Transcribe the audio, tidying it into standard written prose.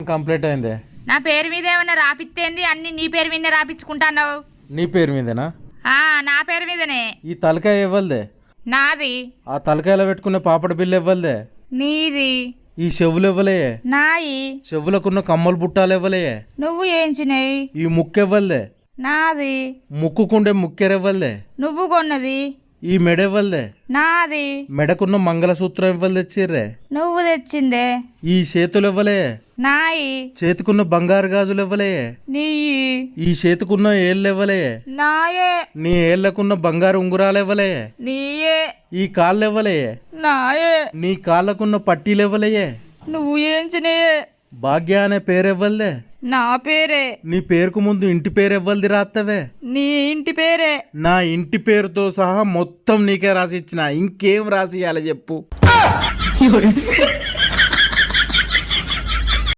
Complete అయిందే. నా పేరు మీద ఏమన్నా రాపిత్తేంది? అన్ని నీ పేరు మీద రాపించుకుంటావు. నీ పేరు మీదేనా? నా పేరు మీదనే. ఈ తలకాయ ఇవ్వలదే. నాది. ఆ తలకాయలో పెట్టుకునే పాపడ బిల్లు ఇవ్వలదే. నీది. ఈ చెవులు ఇవ్వలే. నాయి. చెవులకున్న కమ్మలు బుట్టాలు ఇవ్వలే. నువ్వు ఏంచినాయి? ఈ ముక్కు ఇవ్వలే. నాది. ముక్కుకుండే ముక్కెరెవ్వలే. నువ్వు కొన్నది. ఈ మెడ ఇవ్వలే. నాది. మెడకున్న మంగళసూత్రం ఇవ్వలు తెచ్చిర్రే. నువ్వు తెచ్చిందే. ఈ చేతులు ఇవ్వలే. నాయి. చేతికున్న బంగారు గాజులు ఇవ్వలే. నీ. ఈ చేతికున్న ఏళ్ళు ఇవ్వలే. నాయే. నీ ఏళ్లకున్న బంగారు ఉంగురాలు ఇవ్వలే. నీయే. ఈ కాళ్ళు ఇవ్వలే. నాయే. నీ కాళ్ళకున్న పట్టీలు ఇవ్వలే. నువ్వు ఏంచినాయే. భాగ్య అనే పేరు ఇవ్వలే. నా పేరే. నీ పేరుకు ముందు ఇంటి పేరు ఇవ్వలది రాత్తవే. నీ ఇంటి పేరే. నా ఇంటి పేరుతో సహా మొత్తం నీకే రాసి ఇచ్చిన. ఇంకేం రాసి ఇవ్వాలి చెప్పు.